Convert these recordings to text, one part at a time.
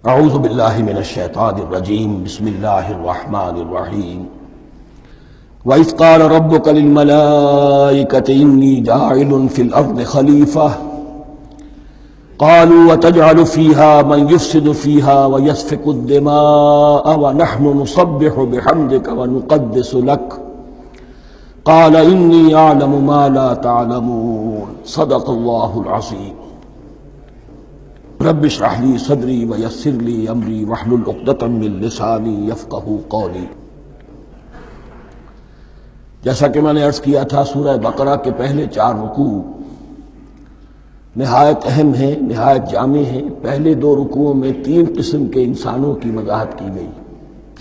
اعوذ باللہ من الشیطان الرجیم بسم اللہ الرحمن الرحیم وَإِذْ قَالَ رَبُّكَ لِلْمَلَائِكَةِ إِنِّي جَاعِلٌ فِي الْأَرْضِ خَلِيفَةً قَالُوا وَتَجْعَلُ فِيهَا مَنْ يُفْسِدُ فِيهَا وَيَسْفِكُ الدِّمَاءَ وَنَحْنُ نُسَبِّحُ بِحَمْدِكَ وَنُقَدِّسُ لَكَ قَالَ إِنِّي أَعْلَمُ مَا لَا تَعْلَمُونَ صدق اللہ العظیم۔ رب اشرح لي صدری ویسر لي امری واحلل عقدۃ من لسانی یفقہوا قولی۔ جیسا کہ میں نے عرض کیا تھا، سورہ بقرہ کے پہلے 4 رکوع نہایت اہم ہیں، نہایت جامع ہیں۔ پہلے 2 رکوعوں میں 3 قسم کے انسانوں کی وضاحت کی گئی،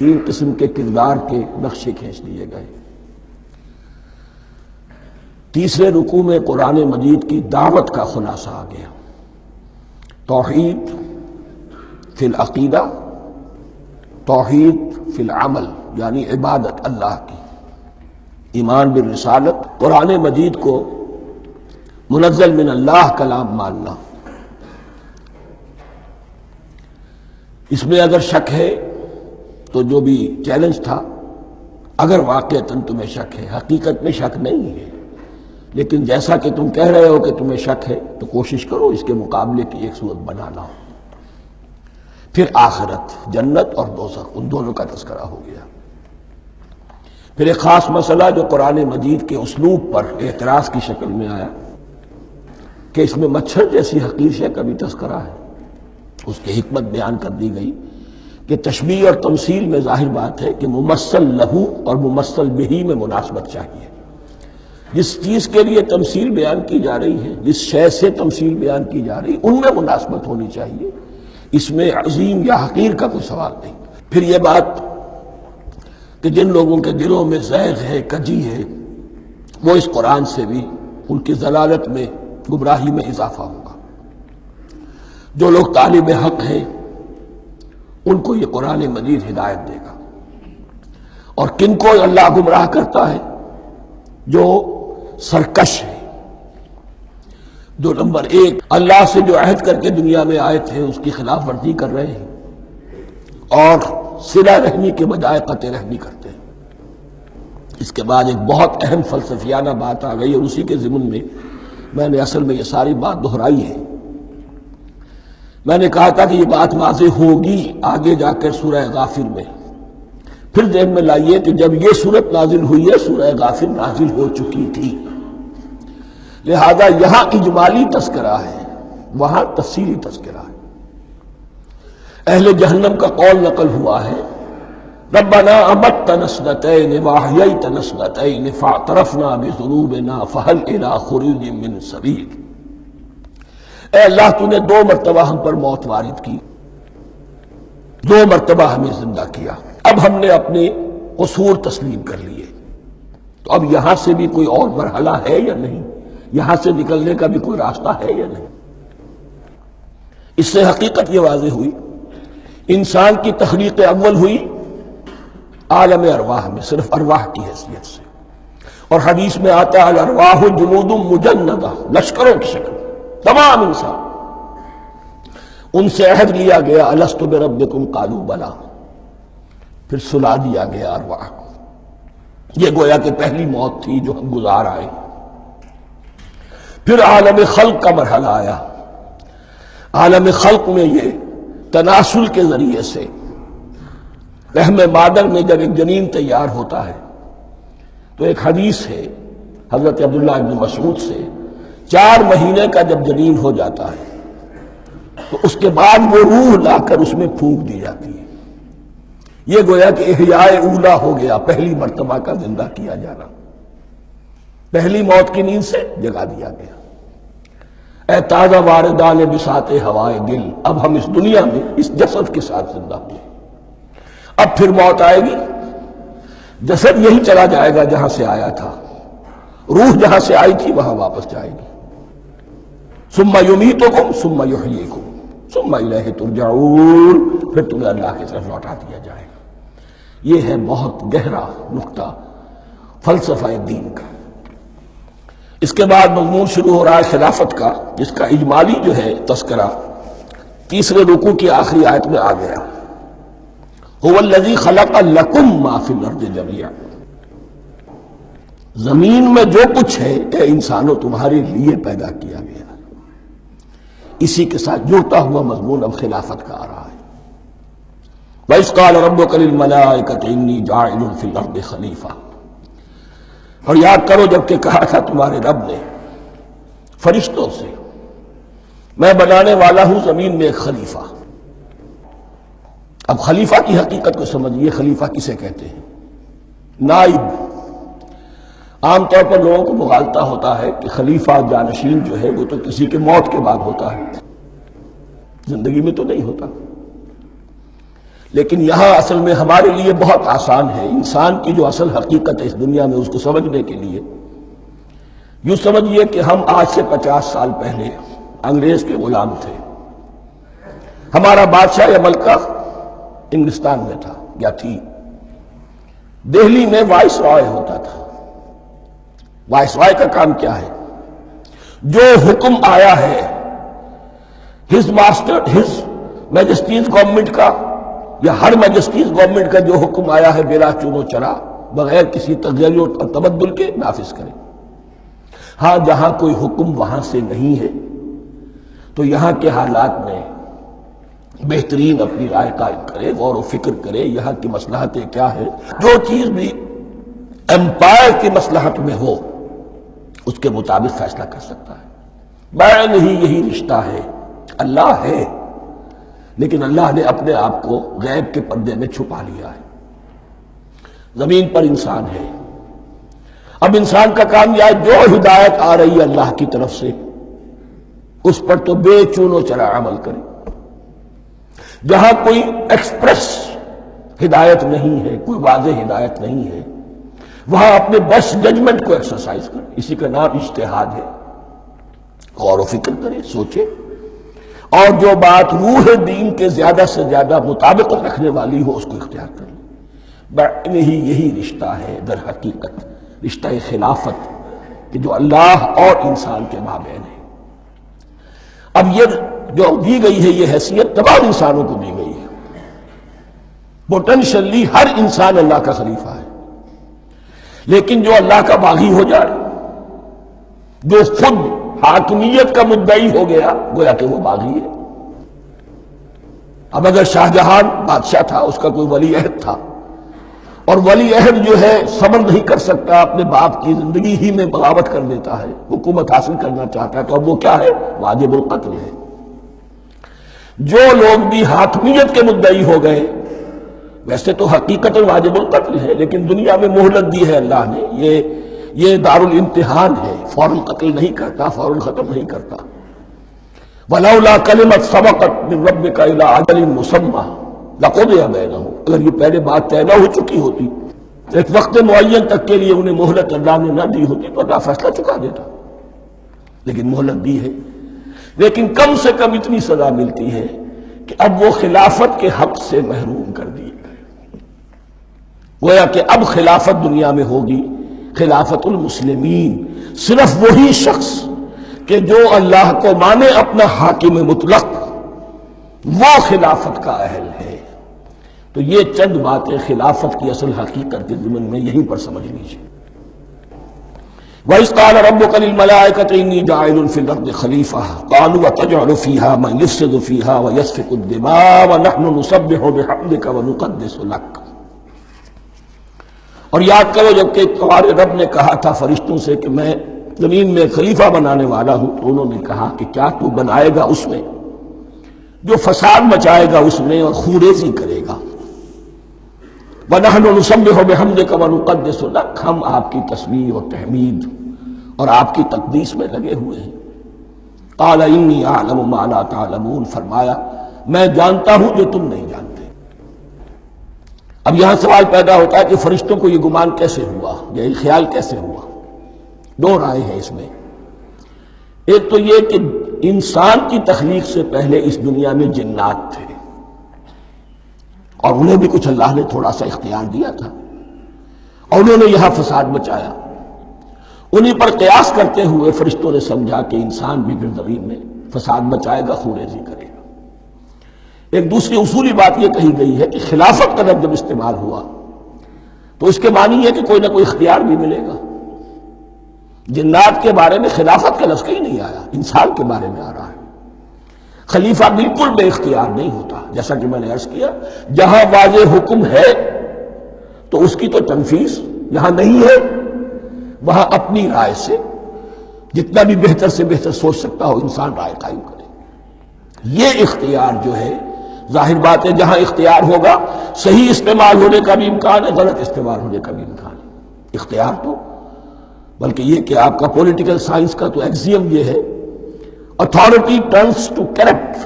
3 قسم کے کردار کے نقشے کھینچ لیے گئے۔ تیسرے رکوع میں قرآن مجید کی دعوت کا خلاصہ آ گیا، توحید فی العقیدہ، توحید فی العمل، یعنی عبادت اللہ کی، ایمان بالرسالت، قرآن مجید کو منزل من اللہ کلام ماننا۔ اس میں اگر شک ہے تو جو بھی چیلنج تھا، اگر واقعتاً تمہیں شک ہے، حقیقت میں شک نہیں ہے، لیکن جیسا کہ تم کہہ رہے ہو کہ تمہیں شک ہے تو کوشش کرو اس کے مقابلے کی ایک صورت بنانا ہو۔ پھر آخرت، جنت اور دوزخ، ان دونوں کا تذکرہ ہو گیا۔ پھر ایک خاص مسئلہ جو قرآن مجید کے اسلوب پر اعتراض کی شکل میں آیا کہ اس میں مچھر جیسی حقیر شے کا بھی تذکرہ ہے، اس کی حکمت بیان کر دی گئی کہ تشبیہ اور تمثیل میں ظاہر بات ہے کہ ممثل لہو اور ممثل بہی میں مناسبت چاہیے۔ جس چیز کے لیے تمثیل بیان کی جا رہی ہے، جس شے سے تمثیل بیان کی جا رہی ہے، ان میں مناسبت ہونی چاہیے، اس میں عظیم یا حقیر کا کوئی سوال نہیں۔ پھر یہ بات کہ جن لوگوں کے دلوں میں زیغ ہے، کجی ہے، وہ اس قرآن سے بھی ان کی ضلالت میں، گمراہی میں اضافہ ہوگا۔ جو لوگ طالب حق ہیں ان کو یہ قرآن مجید ہدایت دے گا، اور کن کو اللہ گمراہ کرتا ہے؟ جو سرکش ہے، جو نمبر 1 اللہ سے جو عہد کر کے دنیا میں آئے تھے اس کی خلاف ورزی کر رہے ہیں اور صلہ رحمی کے بجائے قطع رحمی کرتے ہیں۔ اس کے بعد ایک بہت اہم فلسفیانہ بات آ گئی، اور اسی کے ضمن میں نے اصل میں یہ ساری بات دہرائی ہے۔ میں نے کہا تھا کہ یہ بات واضح ہوگی آگے جا کر سورہ غافر میں۔ پھر ذہن میں لائیے کہ جب یہ صورت نازل ہوئی ہے، سورہ غافر نازل ہو چکی تھی، لہذا یہاں اجمالی تذکرہ ہے، وہاں تفصیلی تذکرہ ہے۔ اہل جہنم کا قول نقل ہوا ہے، ربنا امتنا اثنتین واحییتنا اثنتین فاعترفنا بذنوبنا فہل الی خروج من سبیل۔ اے اللہ، تو نے 2 مرتبہ ہم پر موت وارد کی، 2 مرتبہ ہمیں زندہ کیا، اب ہم نے اپنے قصور تسلیم کر لیے، تو اب یہاں سے بھی کوئی اور مرحلہ ہے یا نہیں؟ یہاں سے نکلنے کا بھی کوئی راستہ ہے یا نہیں؟ اس سے حقیقت یہ واضح ہوئی، انسان کی تخلیق اول ہوئی عالم ارواح میں، صرف ارواح کی حیثیت سے، اور حدیث میں آتا ہے الارواح جنود مجندہ، لشکروں کی شکل، تمام انسان۔ ان سے عہد لیا گیا الست بربکم قالوا بلی، پھر سلا دیا گیا ارواح کو۔ یہ گویا کہ پہلی موت تھی جو ہم گزار آئے۔ پھر عالم خلق کا مرحلہ آیا۔ عالم خلق میں یہ تناسل کے ذریعے سے رحم مادر میں جب ایک جنین تیار ہوتا ہے تو ایک حدیث ہے حضرت عبداللہ ابن مسعود سے، 4 مہینے کا جب جنین ہو جاتا ہے تو اس کے بعد وہ روح لا کر اس میں پھونک دی جاتی ہے۔ یہ گویا کہ احیاء اولا ہو گیا، پہلی مرتبہ کا زندہ کیا جانا، پہلی موت کی نیند سے جگا دیا گیا۔ اے تازہ واردان بساط ہوائے دل، اب ہم اس دنیا میں اس جسد کے ساتھ زندہ ہوئے، اب پھر موت آئے گی، جسد یہی چلا جائے گا جہاں سے آیا تھا، روح جہاں سے آئی تھی وہاں واپس جائے گی۔ ثم یمیتکم ثم یحییکم ثم الیہ ترجعون، پھر تمہیں اللہ کی طرف لوٹا دیا جائے گا۔ یہ ہے بہت گہرا نقطہ فلسفہ دین کا۔ اس کے بعد مضمون شروع ہو رہا ہے خلافت کا، جس کا اجمالی جو ہے تذکرہ تیسرے رکوع کی آخری آیت میں آ گیا، هو الذی خلق لکم ما فی الارض جمیعا، زمین میں جو کچھ ہے اے انسانوں تمہارے لیے پیدا کیا گیا۔ اسی کے ساتھ جڑتا ہوا مضمون اب خلافت کا آ رہا ہے۔ وَإِذْ قَالَ رَبُّكَ لِلْمَلَائِكَةِ إِنِّي جَاعِلٌ فِي الْأَرْضِ خَلِيفَةً، اور یاد کرو جب کہ کہا تھا تمہارے رب نے فرشتوں سے، میں بنانے والا ہوں زمین میں ایک خلیفہ۔ اب خلیفہ کی حقیقت کو سمجھیے، خلیفہ کسے کہتے ہیں؟ نائب۔ عام طور پر لوگوں کو مغالطہ ہوتا ہے کہ خلیفہ جانشین جو ہے وہ تو کسی کے موت کے بعد ہوتا ہے، زندگی میں تو نہیں ہوتا۔ لیکن یہاں اصل میں ہمارے لیے بہت آسان ہے، انسان کی جو اصل حقیقت ہے اس دنیا میں اس کو سمجھنے کے لیے یوں سمجھیے کہ ہم آج سے 50 سال پہلے انگریز کے غلام تھے، ہمارا بادشاہ یا ملکہ انگلستان میں تھا یا تھی، دہلی میں وائس رائے ہوتا تھا۔ وائس رائے کا کام کیا ہے؟ جو حکم آیا ہے his master his majesty's government کا یا ہر میجسٹیز گورنمنٹ کا جو حکم آیا ہے بلا چون و چرا، بغیر کسی تغیر اور تبدل کے نافذ کرے۔ ہاں جہاں کوئی حکم وہاں سے نہیں ہے تو یہاں کے حالات میں بہترین اپنی رائے قائم کرے، غور و فکر کرے، یہاں کی مصلحتیں کیا ہے، جو چیز بھی امپائر کی مصلحت میں ہو اس کے مطابق فیصلہ کر سکتا ہے۔ بین ہی یہی رشتہ ہے، اللہ ہے لیکن اللہ نے اپنے آپ کو غیب کے پردے میں چھپا لیا ہے۔ زمین پر انسان ہے، اب انسان کا کام یہ ہے جو ہدایت آ رہی ہے اللہ کی طرف سے اس پر تو بے چون و چرا عمل کرے۔ جہاں کوئی ایکسپریس ہدایت نہیں ہے، کوئی واضح ہدایت نہیں ہے، وہاں اپنے بیسٹ ججمنٹ کو ایکسرسائز کرے، اسی کا نام اجتہاد ہے۔ غور و فکر کرے، سوچے، اور جو بات روح دین کے زیادہ سے زیادہ مطابقت رکھنے والی ہو اس کو اختیار کرے۔ بین ہی یہی رشتہ ہے در حقیقت، رشتہ خلافت کہ جو اللہ اور انسان کے مابین ہے۔ اب یہ جو دی گئی ہے یہ حیثیت تمام انسانوں کو دی گئی ہے، پوٹینشلی ہر انسان اللہ کا خلیفہ ہے، لیکن جو اللہ کا باغی ہو جائے، جو خود حاکمیت کا مدعی ہو گیا، گویا کہ وہ باغی ہے۔ اب اگر شاہ جہاں بادشاہ تھا، اس کا کوئی ولی عہد تھا، اور ولی عہد جو ہے صبر نہیں کر سکتا، اپنے باپ کی زندگی ہی میں بغاوت کر دیتا ہے، حکومت حاصل کرنا چاہتا ہے، تو اب وہ کیا ہے؟ واجب القتل ہے۔ جو لوگ بھی حاکمیت کے مدعی ہو گئے، ویسے تو حقیقت واجب القتل ہے، لیکن دنیا میں مہلت دی ہے اللہ نے، یہ دار الامتحان ہے، فوراً قتل نہیں کرتا، فوراً ختم نہیں کرتا۔ وَلَوْلَا كَلِمَةٌ سَبَقَتْ مِن رَبِّكَ إِلَىٰ أَجَلٍ مُّسَمًّى لَقُضِيَ بَيْنَهُمْ، اگر یہ پہلے بات طے نہ ہو چکی ہوتی، ایک وقت معین تک کے لیے انہیں مہلت اللہ نے نہ دی ہوتی تو اللہ فیصلہ چکا دیتا، لیکن مہلت دی ہے۔ لیکن کم سے کم اتنی سزا ملتی ہے کہ اب وہ خلافت کے حق سے محروم کر دیے گئے، گویا کہ اب خلافت دنیا میں ہوگی خلافت المسلمین، صرف وہی شخص کہ جو اللہ کو مانے اپنا حاکم مطلق، وہ خلافت کا اہل ہے۔ تو یہ چند باتیں خلافت کی اصل حقیقت کے ضمن میں یہیں پر سمجھ لیجیے۔ وَإِذْ قَالَ رَبُّكَ لِلْمَلَائِكَةِ إِنِّي جَاعِلٌ فِي الْأَرْضِ خَلِيفَةً قَالُوا أَتَجْعَلُ فِيهَا مَن يُفْسِدُ فِيهَا وَيَسْفِكُ الدِّمَاءَ وَنَحْنُ نُسَبِّحُ بِحَمْدِكَ وَنُقَدِّسُ لَكَ۔ اور یاد کرو جب کہ تمہارے رب نے کہا تھا فرشتوں سے کہ میں زمین میں خلیفہ بنانے والا ہوں، تو انہوں نے کہا کہ کیا تو بنائے گا اس میں جو فساد مچائے گا اس میں اور خوریزی کرے گا۔ وَنَحْنُ نُسَبِّحُ بِحَمْدِكَ وَنُقَدِّسُ لَكَ، ہم آپ کی تسبیح اور تحمید اور آپ کی تقدیس میں لگے ہوئے ہیں۔ قَالَ إِنِّي أَعْلَمُ مَا لَا تَعْلَمُونَ، فرمایا میں جانتا ہوں جو تم نہیں جانتے۔ اب یہاں سوال پیدا ہوتا ہے کہ فرشتوں کو یہ گمان کیسے ہوا، یہ خیال کیسے ہوا؟ دو رائے ہیں اس میں۔ ایک تو یہ کہ انسان کی تخلیق سے پہلے اس دنیا میں جنات تھے، اور انہیں بھی کچھ اللہ نے تھوڑا سا اختیار دیا تھا، اور انہوں نے یہاں فساد مچایا۔ انہی پر قیاس کرتے ہوئے فرشتوں نے سمجھا کہ انسان بھی پھر زمین میں فساد مچائے گا، خوریزی کرے گا۔ ایک دوسری اصولی بات یہ کہی گئی ہے کہ خلافت کا لفظ جب استعمال ہوا تو اس کے معنی ہے کہ کوئی نہ کوئی اختیار بھی ملے گا. جنات کے بارے میں خلافت کا لفظ کہیں نہیں آیا، انسان کے بارے میں آ رہا ہے. خلیفہ بالکل بے اختیار نہیں ہوتا، جیسا کہ میں نے عرض کیا جہاں واضح حکم ہے تو اس کی تو تنفیذ، جہاں نہیں ہے وہاں اپنی رائے سے جتنا بھی بہتر سے بہتر سوچ سکتا ہو انسان رائے قائم کرے. یہ اختیار جو ہے ظاہر بات ہے جہاں اختیار ہوگا صحیح استعمال ہونے کا بھی امکان ہے، غلط استعمال ہونے کا بھی امکان ہے. اختیار تو بلکہ یہ کہ آپ کا پولیٹیکل سائنس کا تو ایکسیم یہ ہے authority turns to corrupt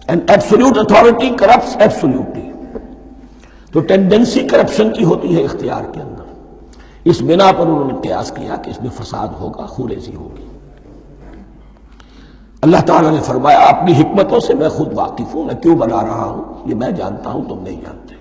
and absolute authority corrupts absolutely. تو ٹینڈنسی کرپشن کی ہوتی ہے اختیار کے اندر. اس بنا پر انہوں نے قیاس کیا کہ اس میں فساد ہوگا، خوریزی ہوگی. اللہ تعالیٰ نے فرمایا اپنی حکمتوں سے میں خود واقف ہوں، میں کیوں بنا رہا ہوں یہ میں جانتا ہوں، تم نہیں جانتے.